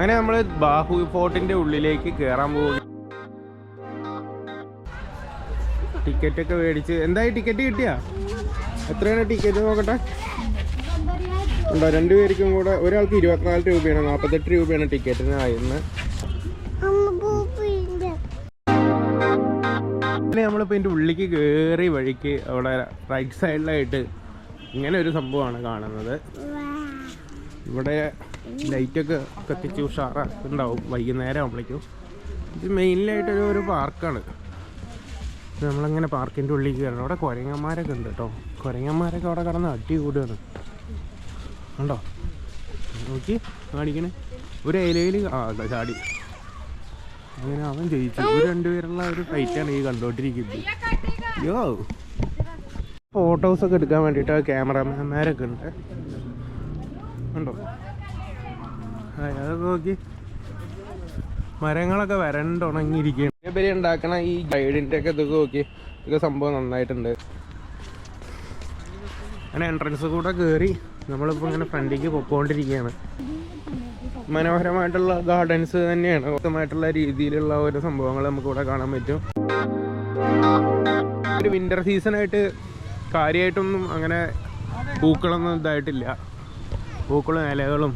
അങ്ങനെ നമ്മൾ ബാഹു ഫോർട്ടിൻ്റെ ഉള്ളിലേക്ക് കയറാൻ പോകും. ടിക്കറ്റൊക്കെ മേടിച്ച്. എന്തായി ടിക്കറ്റ് കിട്ടിയാ? എത്രയാണ് ടിക്കറ്റ് നോക്കട്ടെ? ഉണ്ടോ? 2 പേർക്കും കൂടെ ഒരാൾക്ക് 24 രൂപയാണ്, 48 രൂപയാണ് ടിക്കറ്റിന് ആയിരുന്നത്. പിന്നെ നമ്മളിപ്പോൾ ഇതിൻ്റെ ഉള്ളിലേക്ക് കയറി വഴിക്ക് അവിടെ റൈറ്റ് സൈഡിലായിട്ട് ഇങ്ങനെ ഒരു സംഭവമാണ് കാണുന്നത്. ഇവിടെ ലൈറ്റൊക്കെ കത്തിച്ച് ഉഷാറാക്കുന്നുണ്ടാവും വൈകുന്നേരം ആകുമ്പോഴേക്കും. ഇത് മെയിനിലായിട്ടൊരു ഒരു പാർക്കാണ്. നമ്മളങ്ങനെ പാർക്കിൻ്റെ ഉള്ളിൽ കയറണം. അവിടെ കുരങ്ങന്മാരൊക്കെ ഉണ്ട് കേട്ടോ. കുരങ്ങന്മാരൊക്കെ അവിടെ കിടന്ന് അടി കൂടുകയാണ്. ഉണ്ടോ? നോക്കി കാണിക്കണേ. ഒരു ഇലയിൽ ചാടി. അങ്ങനെ അവൻ ജയിച്ചു. 2 പേരുള്ള ഒരു ഫൈറ്റാണ് ഈ കണ്ടുകൊണ്ടിരിക്കുന്നത്. യോ, ഫോട്ടോസൊക്കെ എടുക്കാൻ വേണ്ടിയിട്ട് ക്യാമറമാൻമാരൊക്കെ ഉണ്ട്. ഉണ്ടോ? അതൊക്കെ നോക്കി. മരങ്ങളൊക്കെ വരണ്ടുണങ്ങിയിരിക്കുകയാണ്. ഇവര് ഉണ്ടാക്കണ ഈ ഗൈഡിൻ്റെ ഒക്കെ ഇതൊക്കെ നോക്കി. ഇതൊക്കെ സംഭവം നന്നായിട്ടുണ്ട്. അങ്ങനെ എൻട്രൻസ് കൂടെ കയറി നമ്മളിപ്പോൾ ഇങ്ങനെ ഫ്രണ്ടിലേക്ക് പൊയ്ക്കൊണ്ടിരിക്കുകയാണ്. മനോഹരമായിട്ടുള്ള ഗാർഡൻസ് തന്നെയാണ്. മൊത്തമായിട്ടുള്ള രീതിയിലുള്ള ഓരോ സംഭവങ്ങൾ നമുക്കിവിടെ കാണാൻ പറ്റും. ഒരു വിൻ്റർ സീസണായിട്ട് കാര്യമായിട്ടൊന്നും അങ്ങനെ പൂക്കളൊന്നും ഇതായിട്ടില്ല. പൂക്കളും ഇലകളും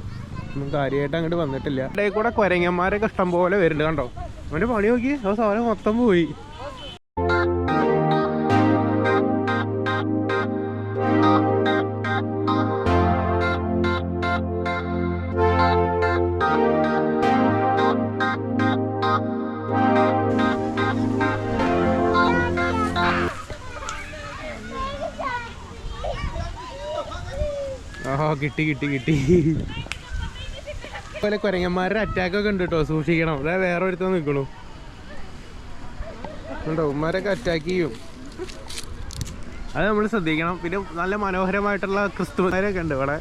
ഒന്നും കാര്യമായിട്ട് അങ്ങോട്ട് വന്നിട്ടില്ല. ഇടയിൽ കൂടെ കുരങ്ങന്മാരൊക്കെ ഇഷ്ടം പോലെ വരുന്നുണ്ട്. കണ്ടോ? അവൻ്റെ പണി നോക്കി. ആ സാധനം മൊത്തം പോയി. കിട്ടി കിട്ടി കിട്ടി. അതുപോലെ കുരങ്ങന്മാരുടെ അറ്റാക്കൊക്കെ ഉണ്ട് കേട്ടോ, സൂക്ഷിക്കണം. അതെ വേറെ ഒരുത്തം നിൽക്കണു ഉണ്ടോ? ഉമ്മാരൊക്കെ അറ്റാക്ക് ചെയ്യും, അത് നമ്മൾ ശ്രദ്ധിക്കണം. പിന്നെ നല്ല മനോഹരമായിട്ടുള്ള ക്രിസ്തുമരൊക്കെ ഉണ്ട് ഇവിടെ.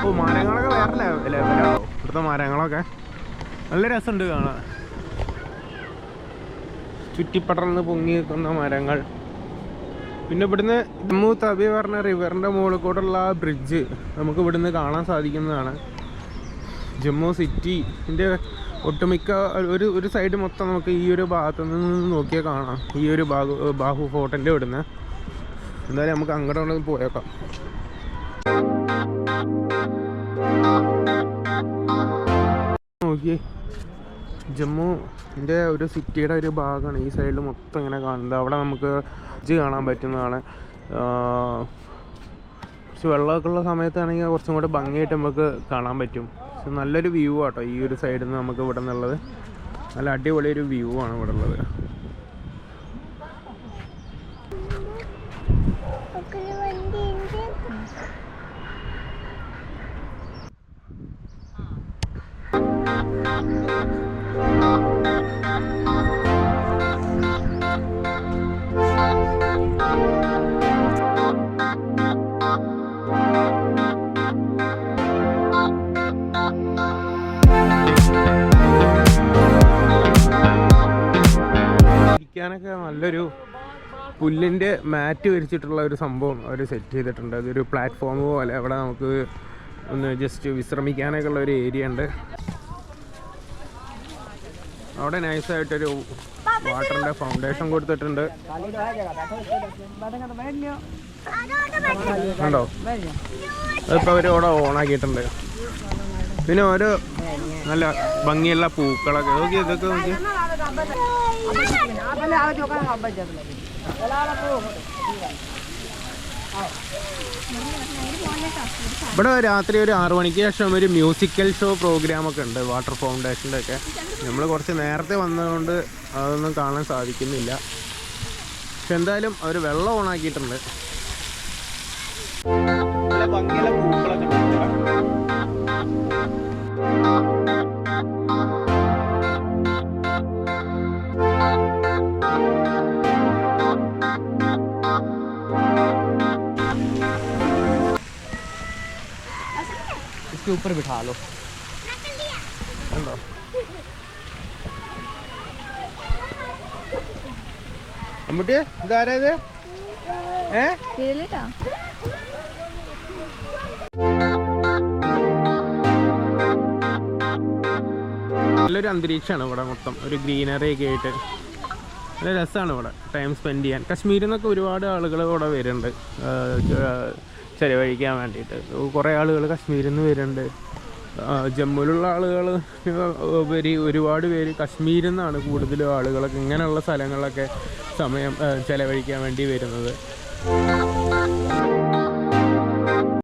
ഓ, മരങ്ങളൊക്കെ വേറെ ലെവലാണോ ഇവിടുത്തെ മരങ്ങളൊക്കെ. നല്ല രസമുണ്ട് കാണാൻ. ചുറ്റിപ്പടർന്ന് പൊങ്ങി നിൽക്കുന്ന മരങ്ങൾ. പിന്നെ ഇവിടുന്ന് ജമ്മു തവി പറഞ്ഞ റിവറിൻ്റെ മുകളിൽ കൂടെയുള്ള ആ ബ്രിഡ്ജ് നമുക്ക് ഇവിടുന്ന് കാണാൻ സാധിക്കുന്നതാണ്. ജമ്മു സിറ്റിൻ്റെ ഒട്ടുമിക്ക ഒരു സൈഡ് മൊത്തം നമുക്ക് ഈ ഒരു ഭാഗത്തു നിന്ന് നോക്കിയാൽ കാണാം. ഈ ഒരു ബാഹു ഫോർട്ടിൻ്റെ ഇവിടുന്ന്. എന്തായാലും നമുക്ക് അങ്ങോട്ട് പോയേക്കാം. നോക്കിയേ, ജമ്മുവിൻ്റെ ഒരു സിറ്റിയുടെ ഒരു ഭാഗമാണ് ഈ സൈഡിൽ മൊത്തം ഇങ്ങനെ കാണുന്നത്. അവിടെ നമുക്ക് ബ്രിഡ്ജ് കാണാൻ പറ്റുന്നതാണ്. പക്ഷെ വെള്ളമൊക്കെ ഉള്ള സമയത്താണെങ്കിൽ കുറച്ചും കൂടെ ഭംഗിയായിട്ട് നമുക്ക് കാണാൻ പറ്റും. പക്ഷെ നല്ലൊരു വ്യൂ ആട്ടോ ഈ ഒരു സൈഡിൽ നിന്ന് നമുക്ക് ഇവിടെ നിന്നുള്ളത്. നല്ല അടിപൊളി ഒരു വ്യൂ ആണ് ഇവിടെ ഉള്ളത്. ഇരിക്കാനൊക്കെ നല്ലൊരു പുല്ലിൻ്റെ മാറ്റ് വിരിച്ചിട്ടുള്ള ഒരു സംഭവം അവർ സെറ്റ് ചെയ്തിട്ടുണ്ട്. അതൊരു പ്ലാറ്റ്ഫോം പോലെ അവിടെ നമുക്ക് ഒന്ന് ജസ്റ്റ് വിശ്രമിക്കാനൊക്കെ ഉള്ള ഒരു ഏരിയ ഉണ്ട്. അവിടെ നൈസായിട്ടൊരു വാട്ടറിൻ്റെ ഫൗണ്ടേഷൻ കൊടുത്തിട്ടുണ്ട്. ഉണ്ടോ? അതിപ്പോൾ അവർ അവിടെ ഓണാക്കിയിട്ടുണ്ട്. പിന്നെ ഓരോ നല്ല ഭംഗിയുള്ള പൂക്കളൊക്കെ നോക്കി. ഇതൊക്കെ നോക്കി. ഇവിടെ രാത്രി ഒരു 6 മണിക്ക് ശേഷം ഒരു മ്യൂസിക്കൽ ഷോ പ്രോഗ്രാമൊക്കെ ഉണ്ട് വാട്ടർ ഫൗണ്ടേഷൻ്റെ ഒക്കെ. നമ്മൾ കുറച്ച് നേരത്തെ വന്നതുകൊണ്ട് അതൊന്നും കാണാൻ സാധിക്കുന്നില്ല. പക്ഷെ എന്തായാലും അവർ വെള്ളം ഓണാക്കിയിട്ടുണ്ട്. നല്ല ഭംഗിയുള്ള പൂക്കളൊക്കെ ഉണ്ട്. ऊपर बिठा लो. അമ്മൂട്ടിയെ ഇതാരത് നല്ലൊരു അന്തരീക്ഷമാണ് ഇവിടെ മൊത്തം, ഒരു ഗ്രീനറി ഒക്കെ ആയിട്ട് നല്ല രസമാണ് ഇവിടെ ടൈം സ്പെൻഡ് ചെയ്യാൻ. കാശ്മീരിൽ നിന്നൊക്കെ ഒരുപാട് ആളുകൾ ഇവിടെ വരുന്നുണ്ട് ചിലവഴിക്കാൻ വേണ്ടിയിട്ട്. കുറേ ആളുകൾ കാശ്മീരിൽ നിന്ന് വരുന്നുണ്ട്. ജമ്മുവിലുള്ള ആളുകൾ ഒരുപാട് പേര് കാശ്മീരിൽ നിന്നാണ് കൂടുതലും ആളുകളൊക്കെ ഇങ്ങനെയുള്ള സ്ഥലങ്ങളിലൊക്കെ സമയം ചിലവഴിക്കാൻ വേണ്ടി വരുന്നത്.